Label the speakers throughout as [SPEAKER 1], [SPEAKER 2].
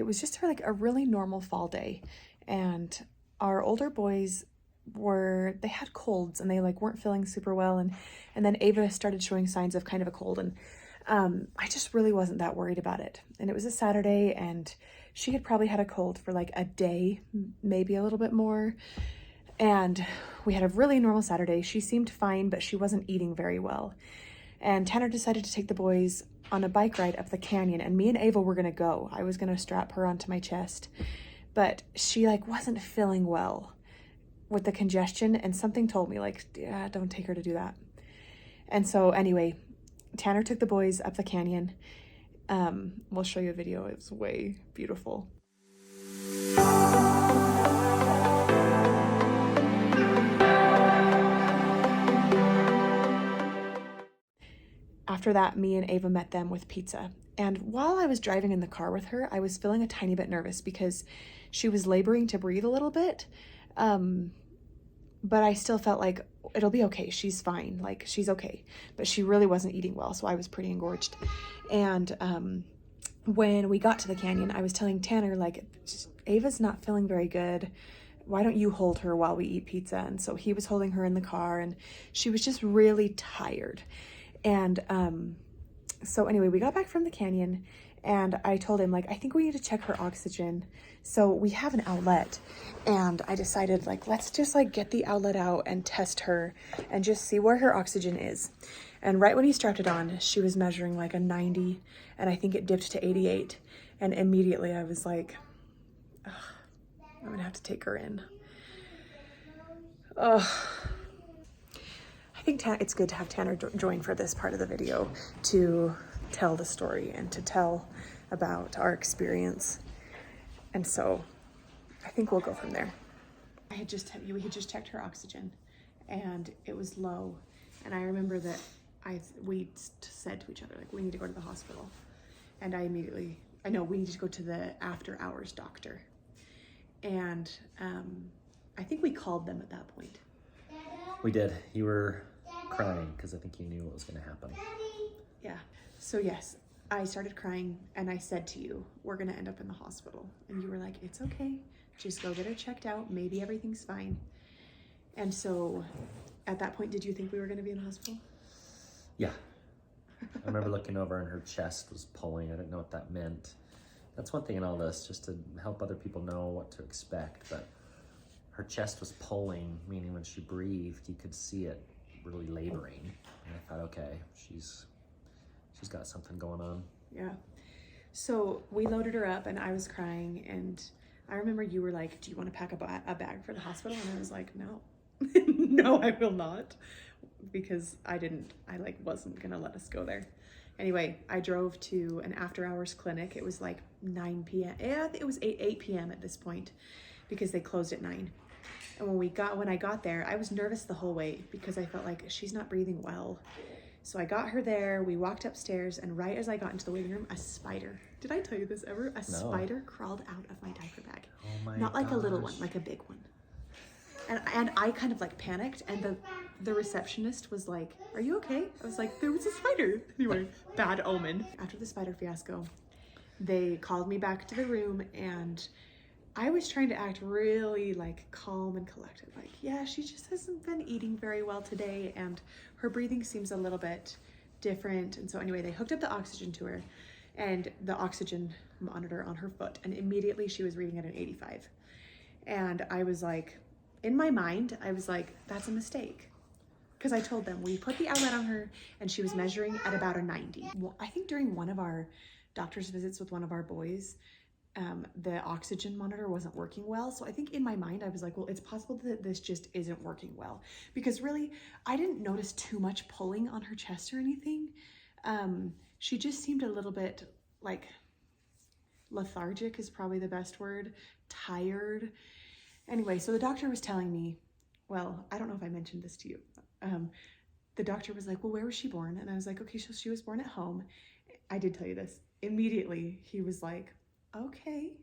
[SPEAKER 1] was just like a really normal fall day. And our older boys they had colds and they like weren't feeling super well. And then Ava started showing signs of kind of a cold. And I just really wasn't that worried about it. And it was a Saturday and she had probably had a cold for like a day, maybe a little bit more. And we had a really normal Saturday. She seemed fine, but she wasn't eating very well. And Tanner decided to take the boys on a bike ride up the canyon, and me and Ava were gonna go. I was gonna strap her onto my chest, but she like wasn't feeling well with the congestion, and something told me like, yeah, don't take her to do that. And so anyway, Tanner took the boys up the canyon. We'll show you a video. It was way beautiful. After that, me and Ava met them with pizza. And while I was driving in the car with her, I was feeling a tiny bit nervous because she was laboring to breathe a little bit. But I still felt like it'll be okay. She's fine. Like, she's okay. But she really wasn't eating well, so I was pretty engorged. And when we got to the canyon, I was telling Tanner, like, Ava's not feeling very good. Why don't you hold her while we eat pizza? And so he was holding her in the car, and she was just really tired. And so anyway, we got back from the canyon and I told him, like, I think we need to check her oxygen. So we have an outlet, and I decided, like, let's just like get the outlet out and test her and just see where her oxygen is. And right when he strapped it on, she was measuring like a 90, and I think it dipped to 88. And immediately I was like, ugh, I'm gonna have to take her in. Ugh. I think it's good to have Tanner join for this part of the video to tell the story and to tell about our experience. And so I think we'll go from there. We had just checked her oxygen and it was low. And I remember that we said to each other, like, we need to go to the hospital. And I know we need to go to the after hours doctor. And I think we called them at that point.
[SPEAKER 2] We did. You were crying because I think you knew what was going to happen.
[SPEAKER 1] Yeah. So yes, I started crying and I said to you, we're going to end up in the hospital. And you were like, it's okay. Just go get her checked out. Maybe everything's fine. And so at that point, did you think we were going to be in the hospital?
[SPEAKER 2] Yeah. I remember looking over and her chest was pulling. I didn't know what that meant. That's one thing in all this, just to help other people know what to expect. But her chest was pulling, meaning when she breathed, you could see it really laboring. And I thought, okay, she's got something going on.
[SPEAKER 1] Yeah. So we loaded her up and I was crying, and I remember you were like, do you want to pack a bag for the hospital? And I was like, no, no, I will not, because I wasn't going to let us go there. Anyway, I drove to an after hours clinic. It was like 9 p.m. Yeah, it was 8 p.m. at this point because they closed at 9. And when I got there, I was nervous the whole way because I felt like she's not breathing well. So I got her there, we walked upstairs, and right as I got into the waiting room, a spider, did I tell you this ever? No. Spider crawled out of my diaper bag.
[SPEAKER 2] Oh my
[SPEAKER 1] Not like a little one, like a big one. And I kind of like panicked, and the receptionist was like, are you okay? I was like, there was a spider. Anyway, bad omen. After the spider fiasco, they called me back to the room, and I was trying to act really like calm and collected. Like, yeah, she just hasn't been eating very well today, and her breathing seems a little bit different. And so anyway, they hooked up the oxygen to her and the oxygen monitor on her foot, and immediately she was reading at an 85. And I was like, in my mind, I was like, that's a mistake. Because I told them we put the outlet on her and she was measuring at about a 90. Well, I think during one of our doctor's visits with one of our boys, the oxygen monitor wasn't working well. So I think in my mind, I was like, well, it's possible that this just isn't working well, because really, I didn't notice too much pulling on her chest or anything. She just seemed a little bit like lethargic is probably the best word, tired. Anyway, so the doctor was telling me, well, I don't know if I mentioned this to you. The doctor was like, well, where was she born? And I was like, okay, so she was born at home. I did tell you this. Immediately, he was like, okay.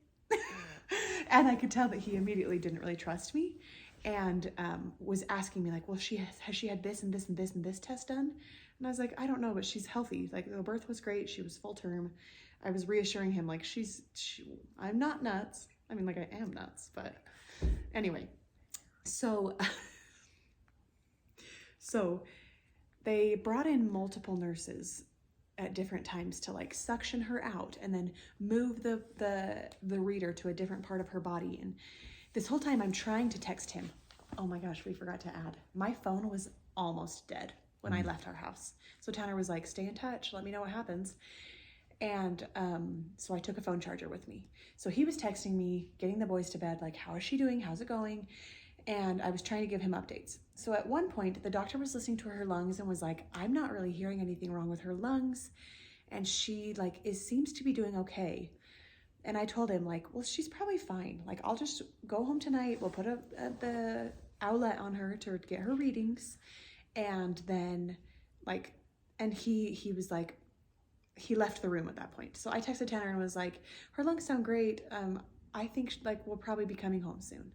[SPEAKER 1] And I could tell that he immediately didn't really trust me, and was asking me like, well, has she had this and this and this and this test done? And I was like, I don't know, but she's healthy. Like, the birth was great. She was full term. I was reassuring him, like, I'm not nuts. I mean, like, I am nuts, but anyway. So, so they brought in multiple nurses at different times to like suction her out and then move the reader to a different part of her body. And this whole time I'm trying to text him. Oh my gosh, we forgot to add. My phone was almost dead when I left our house. So Tanner was like, stay in touch, let me know what happens. And so I took a phone charger with me. So he was texting me, getting the boys to bed, like, how is she doing? How's it going? And I was trying to give him updates. So at one point, the doctor was listening to her lungs and was like, I'm not really hearing anything wrong with her lungs. And she like seems to be doing okay. And I told him like, well, she's probably fine. Like, I'll just go home tonight. We'll put the owlet on her to get her readings. And then like, and he was like, he left the room at that point. So I texted Tanner and was like, her lungs sound great. I think like we'll probably be coming home soon.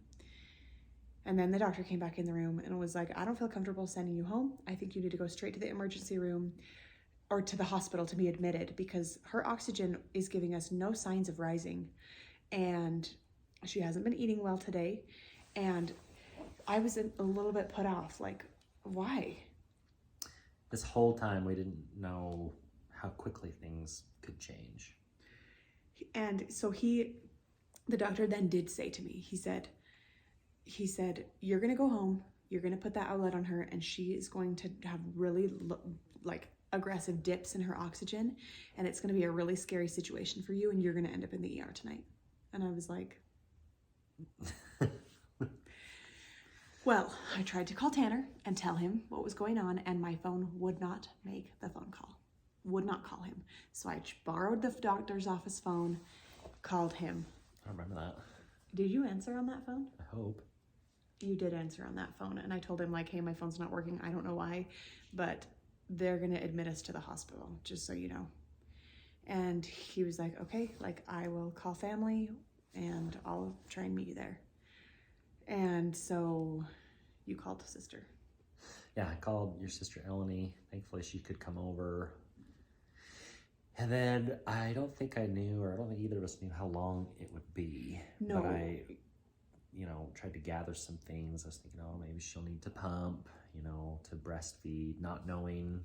[SPEAKER 1] And then the doctor came back in the room and was like, I don't feel comfortable sending you home. I think you need to go straight to the emergency room or to the hospital to be admitted because her oxygen is giving us no signs of rising. And she hasn't been eating well today. And I was a little bit put off, like, why?
[SPEAKER 2] This whole time we didn't know how quickly things could change.
[SPEAKER 1] And so the doctor then did say to me, he said, you're going to go home, you're going to put that outlet on her, and she is going to have really like aggressive dips in her oxygen, and it's going to be a really scary situation for you, and you're going to end up in the ER tonight. And I was like, well, I tried to call Tanner and tell him what was going on, and my phone would not make the phone call, would not call him. So I borrowed the doctor's office phone, called him.
[SPEAKER 2] I remember that.
[SPEAKER 1] Did you answer on that phone?
[SPEAKER 2] I hope.
[SPEAKER 1] You did answer on that phone. And I told him like, hey, my phone's not working. I don't know why, but they're going to admit us to the hospital, just so you know. And he was like, okay, like I will call family and I'll try and meet you there. And so you called sister.
[SPEAKER 2] Yeah, I called your sister Eleni. Thankfully she could come over. And then I don't think I knew, or I don't think either of us knew how long it would be.
[SPEAKER 1] No.
[SPEAKER 2] But I, tried to gather some things. I was thinking, oh, maybe she'll need to pump, to breastfeed, not knowing,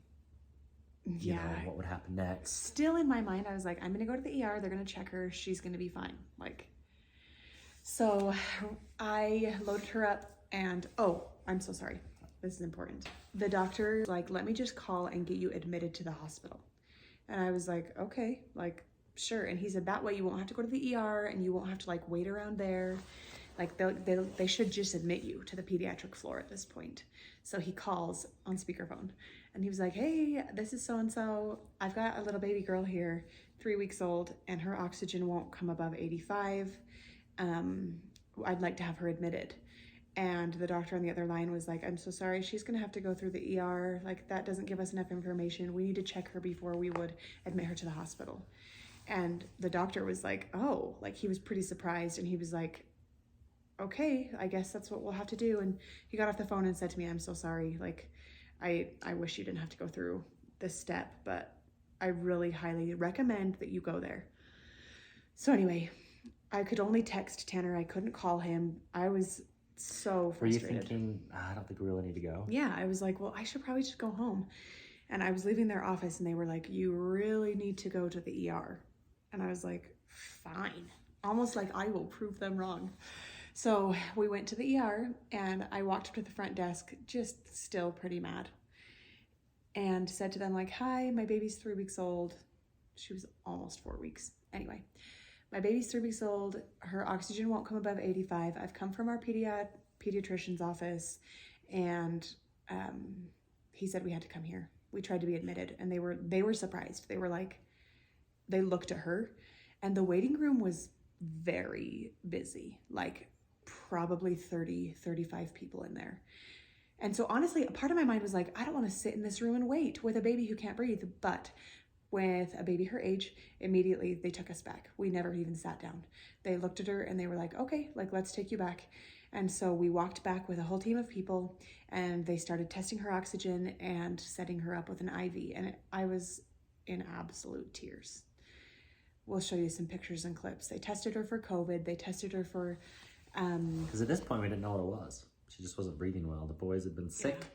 [SPEAKER 2] what would happen next.
[SPEAKER 1] Still in my mind, I was like, I'm going to go to the ER. They're going to check her. She's going to be fine. Like, so I loaded her up and, oh, I'm so sorry. This is important. The doctor, like, let me just call and get you admitted to the hospital. And I was like, okay, like, sure. And he said, that way you won't have to go to the ER and you won't have to like wait around there. Like they should just admit you to the pediatric floor at this point. So he calls on speakerphone and he was like, hey, this is so-and-so. I've got a little baby girl here, 3 weeks old, and her oxygen won't come above 85. I'd like to have her admitted. And the doctor on the other line was like, I'm so sorry, she's gonna have to go through the ER. Like, that doesn't give us enough information. We need to check her before we would admit her to the hospital. And the doctor was like, oh, like he was pretty surprised. And he was like, okay, I guess that's what we'll have to do. And he got off the phone and said to me, I'm so sorry. Like, I wish you didn't have to go through this step, but I really highly recommend that you go there. So anyway, I could only text Tanner. I couldn't call him. I was so frustrated.
[SPEAKER 2] Were you thinking, I don't think we really need to go?
[SPEAKER 1] Yeah, I was like, well, I should probably just go home. And I was leaving their office and they were like, you really need to go to the ER. And I was like, fine. Almost like I will prove them wrong. So we went to the ER and I walked up to the front desk, just still pretty mad, and said to them like, hi, my baby's 3 weeks old. She was almost 4 weeks. Anyway, my baby's 3 weeks old. Her oxygen won't come above 85. I've come from our pediatrician's office, and he said we had to come here. We tried to be admitted, and they were surprised. They were like, they looked at her, and the waiting room was very busy, like probably 35 people in there. And so honestly, a part of my mind was like, I don't want to sit in this room and wait with a baby who can't breathe. But with a baby her age, immediately they took us back. We never even sat down. They looked at her and they were like, okay, like, let's take you back. And so we walked back with a whole team of people and they started testing her oxygen and setting her up with an IV. And I was in absolute tears. we'll show you some pictures and clips. They tested her for COVID. They tested her for...
[SPEAKER 2] Because at this point, we didn't know what it was. She just wasn't breathing well. The boys had been sick.
[SPEAKER 1] Yeah.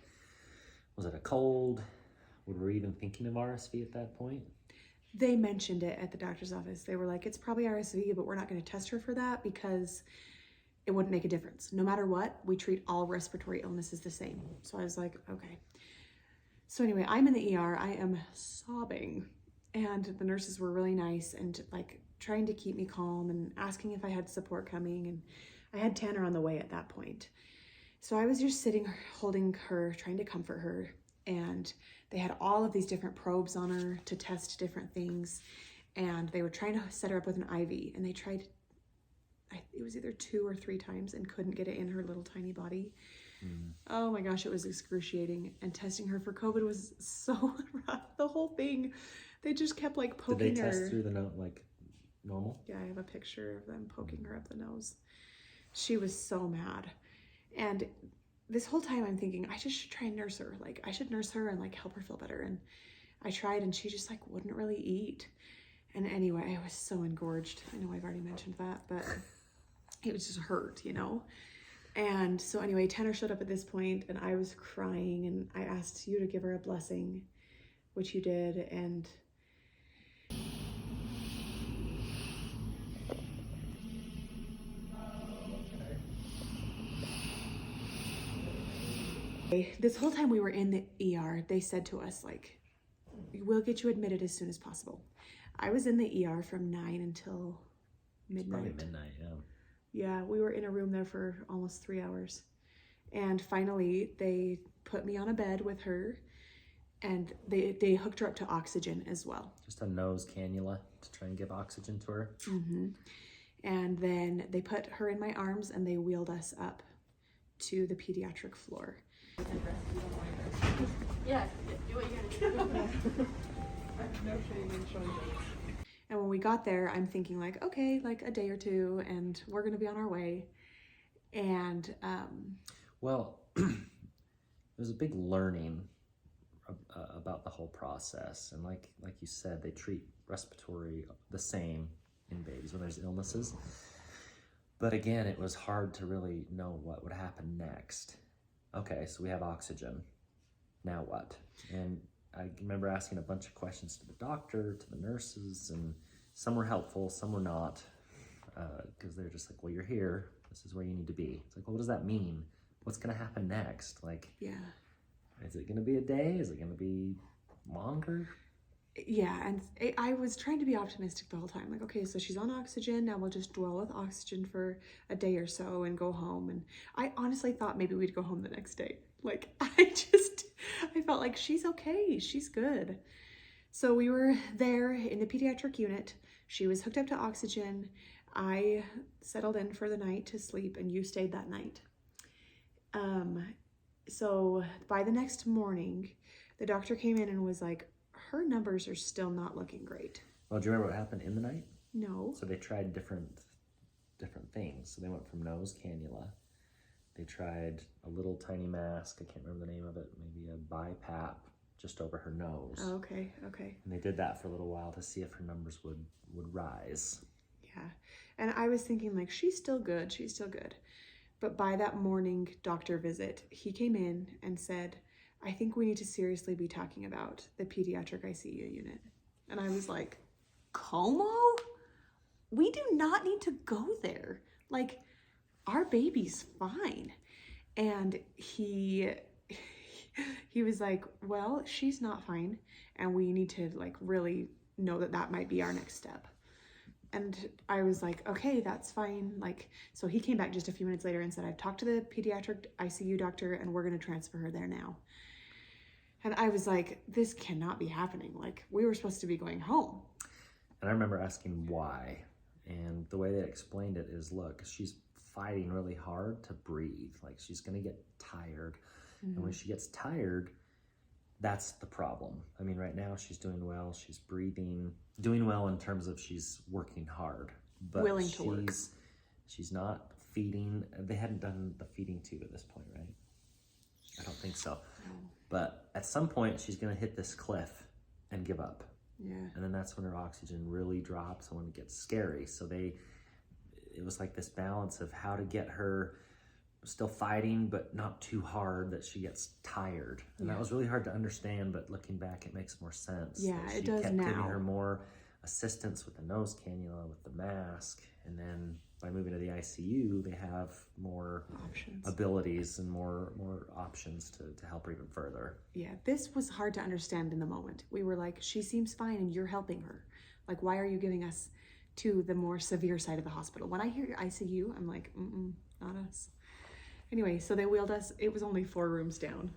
[SPEAKER 2] Was it a cold? Were we even thinking of RSV at that point?
[SPEAKER 1] They mentioned it at the doctor's office. They were like, it's probably RSV, but we're not going to test her for that because it wouldn't make a difference. No matter what, we treat all respiratory illnesses the same. So I was like, okay. So anyway, I'm in the ER. I am sobbing. And the nurses were really nice and like trying to keep me calm and asking if I had support coming. And I had Tanner on the way at that point. So I was just sitting, holding her, trying to comfort her. And they had all of these different probes on her to test different things. And they were trying to set her up with an IV. And they tried, it was either 2 or 3 times and couldn't get it in her little tiny body. Oh my gosh, it was excruciating. And testing her for COVID was so rough. The whole thing, they just kept like poking her.
[SPEAKER 2] Did they test through the nose like normal?
[SPEAKER 1] Yeah, I have a picture of them poking her up the nose. She was so mad. And this whole time I'm thinking, I just should try and nurse her. Like, I should nurse her and like help her feel better. And I tried and she just like wouldn't really eat. And anyway, I was so engorged. I know I've already mentioned that, but it was just hurt, you know? And so anyway, Tanner showed up at this point and I was crying and I asked you to give her a blessing, which you did. And this whole time we were in the ER, they said to us, like, we'll get you admitted as soon as possible. I was in the ER from 9 until midnight.
[SPEAKER 2] Probably midnight, yeah.
[SPEAKER 1] Yeah, we were in a room there for almost 3 hours. And finally, they put me on a bed with her, and they hooked her up to oxygen as well.
[SPEAKER 2] Just a nose cannula to try and give oxygen to her.
[SPEAKER 1] And then they put her in my arms, and they wheeled us up to the pediatric floor.
[SPEAKER 3] Yeah, do what you gotta do.
[SPEAKER 1] No shame in shoulders. And when we got there, I'm thinking like, okay, like a day or 2 and we're going to be on our way. And,
[SPEAKER 2] well, it was a big learning about the whole process. And like you said, they treat respiratory the same in babies when there's illnesses. But again, it was hard to really know what would happen next. Okay, so we have oxygen. Now what? And I remember asking a bunch of questions to the doctor, to the nurses, and some were helpful, some were not, because they're just like, well, you're here. This is where you need to be. It's like, well, what does that mean? What's going to happen next? Like,
[SPEAKER 1] yeah.
[SPEAKER 2] Is it going to be a day? Is it going to be longer?
[SPEAKER 1] Yeah, and I was trying to be optimistic the whole time. Like, okay, so she's on oxygen. Now we'll just dwell with oxygen for a day or so and go home. And I honestly thought maybe we'd go home the next day. Like, I felt like she's okay. She's good. So we were there in the pediatric unit. She was hooked up to oxygen. I settled in for the night to sleep, and you stayed that night. So by the next morning, the doctor came in and was like, her numbers are still not looking great.
[SPEAKER 2] Well, do you remember what happened in the night?
[SPEAKER 1] No.
[SPEAKER 2] So they tried different things. So they went from nose cannula. They tried a little tiny mask. I can't remember the name of it. Maybe a BiPAP just over her nose.
[SPEAKER 1] Oh, okay.
[SPEAKER 2] And they did that for a little while to see if her numbers would rise.
[SPEAKER 1] Yeah. And I was thinking like, she's still good. But by that morning doctor visit, he came in and said, I think we need to seriously be talking about the pediatric ICU unit. And I was like, Como? We do not need to go there. Like, our baby's fine. And he was like, well, she's not fine. And we need to like really know that might be our next step. And I was like, okay, that's fine. Like, so he came back just a few minutes later and said, I've talked to the pediatric ICU doctor and we're going to transfer her there now. And I was like, this cannot be happening. Like, we were supposed to be going home.
[SPEAKER 2] And I remember asking why. And the way they explained it is, look, she's fighting really hard to breathe. Like, she's going to get tired. And when she gets tired, that's the problem. I mean, right now she's doing well. She's breathing, doing well in terms of she's working hard. But
[SPEAKER 1] willing to work.
[SPEAKER 2] She's not feeding. They hadn't done the feeding tube at this point, right? I don't think so.
[SPEAKER 1] No.
[SPEAKER 2] But at some point, she's going to hit this cliff and give up.
[SPEAKER 1] Yeah.
[SPEAKER 2] And then that's when her oxygen really drops and when it gets scary. So it was like this balance of how to get her still fighting, but not too hard that she gets tired. And that was really hard to understand, but looking back, it makes more sense.
[SPEAKER 1] Yeah,
[SPEAKER 2] that
[SPEAKER 1] it
[SPEAKER 2] she
[SPEAKER 1] does
[SPEAKER 2] kept
[SPEAKER 1] now.
[SPEAKER 2] giving her more assistance with the nose cannula, with the mask. And then by moving to the ICU, they have more
[SPEAKER 1] Options.
[SPEAKER 2] abilities and more options to help her even further.
[SPEAKER 1] Yeah, this was hard to understand in the moment. We were like, she seems fine and you're helping her. Like, why are you giving us to the more severe side of the hospital? When I hear ICU, I'm like, not us. Anyway, so they wheeled us. It was only 4 rooms down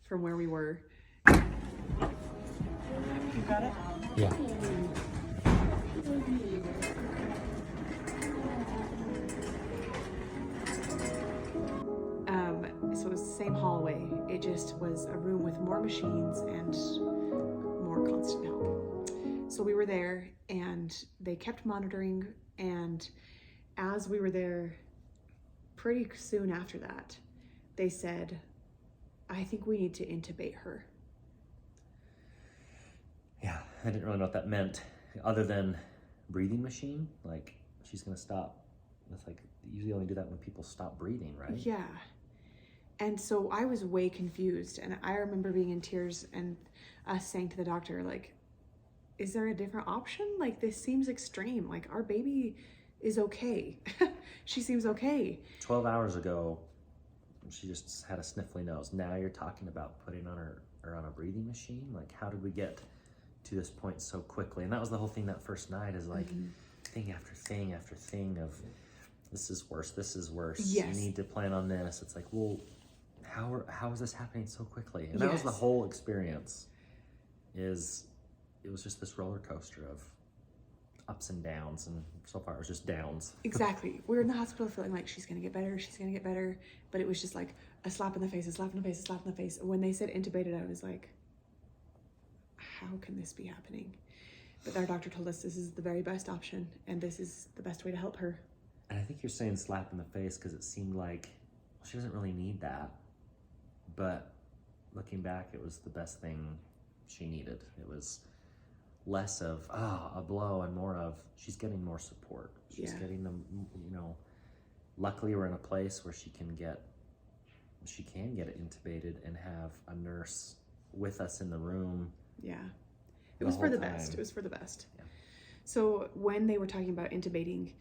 [SPEAKER 1] from where we were. You got it?
[SPEAKER 2] Yeah.
[SPEAKER 1] So it was the same hallway. It just was a room with more machines and more constant help. So we were there and they kept monitoring, and as we were there, pretty soon after that, they said, I think we need to intubate her.
[SPEAKER 2] Yeah, I didn't really know what that meant other than breathing machine. Like, she's gonna stop. It's like, usually only do that when people stop breathing, right?
[SPEAKER 1] Yeah. And so I was way confused, and I remember being in tears and us saying to the doctor, like, is there a different option? Like, this seems extreme. Like, our baby is okay. She seems okay.
[SPEAKER 2] 12 hours ago, she just had a sniffly nose. Now you're talking about putting on her on a breathing machine. Like, how did we get to this point so quickly? And that was the whole thing that first night, is like thing after thing after thing of, this is worse, this is worse.
[SPEAKER 1] Yes.
[SPEAKER 2] You need to plan on this. It's like, well, how is this happening so quickly? And that was the whole experience. It was just this roller coaster of ups and downs, and so far it was just downs.
[SPEAKER 1] Exactly. We were in the hospital feeling like she's gonna get better, she's gonna get better, but it was just like a slap in the face, a slap in the face, a slap in the face. When they said intubated, I was like, how can this be happening? But our doctor told us this is the very best option, and this is the best way to help her.
[SPEAKER 2] And I think you're saying slap in the face because it seemed like, well, she doesn't really need that. But looking back, it was the best thing she needed. It was less of, a blow, and more of, she's getting more support. She's getting them, luckily we're in a place where she can get it intubated and have a nurse with us in the room.
[SPEAKER 1] Yeah. It was for the best. It was for the best. Yeah. So when they were talking about intubating,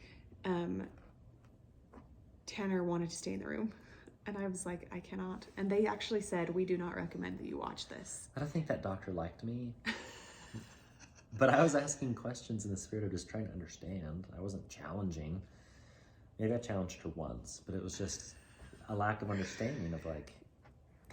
[SPEAKER 1] Tanner wanted to stay in the room. And I was like, I cannot. And they actually said, we do not recommend that you watch this.
[SPEAKER 2] I don't think that doctor liked me. But I was asking questions in the spirit of just trying to understand. I wasn't challenging. Maybe I challenged her once, but it was just a lack of understanding of like,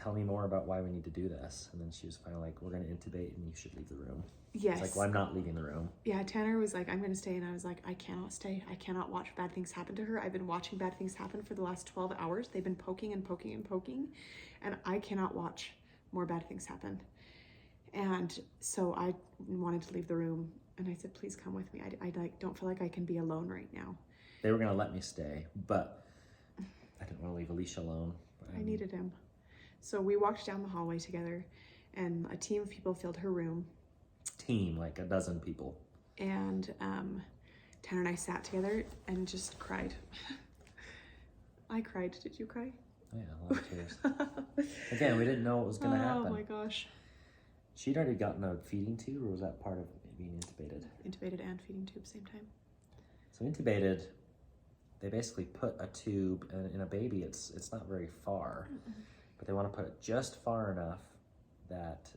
[SPEAKER 2] tell me more about why we need to do this. And then she was finally like, we're going to intubate and you should leave the room.
[SPEAKER 1] Yes.
[SPEAKER 2] It's like, well, I'm not leaving the room.
[SPEAKER 1] Yeah, Tanner was like, I'm going to stay. And I was like, I cannot stay. I cannot watch bad things happen to her. I've been watching bad things happen for the last 12 hours. They've been poking and poking and poking. And I cannot watch more bad things happen. And so I wanted to leave the room. And I said, please come with me. I don't feel like I can be alone right now.
[SPEAKER 2] They were going to let me stay, but I didn't want to leave Alicia alone.
[SPEAKER 1] I needed him. So we walked down the hallway together, and a team of people filled her room.
[SPEAKER 2] Team, like a dozen people.
[SPEAKER 1] And Tanner and I sat together and just cried. I cried. Did you cry?
[SPEAKER 2] Oh yeah, a lot of tears. Again, we didn't know what was going to happen.
[SPEAKER 1] Oh my gosh.
[SPEAKER 2] She'd already gotten a feeding tube, or was that part of being intubated?
[SPEAKER 1] Intubated and feeding tube, same time.
[SPEAKER 2] So intubated, they basically put a tube in a baby. It's not very far, but they want to put it just far enough that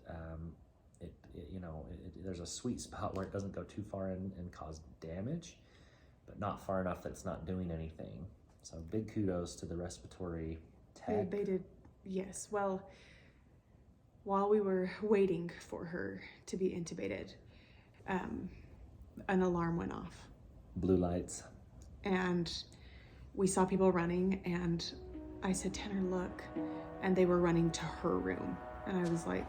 [SPEAKER 2] there's a sweet spot where it doesn't go too far in and cause damage, but not far enough that it's not doing anything. So big kudos to the respiratory tech.
[SPEAKER 1] They did, yes. Well, while we were waiting for her to be intubated, an alarm went off.
[SPEAKER 2] Blue lights.
[SPEAKER 1] And we saw people running, and I said, Tanner, look. And they were running to her room. And I was like,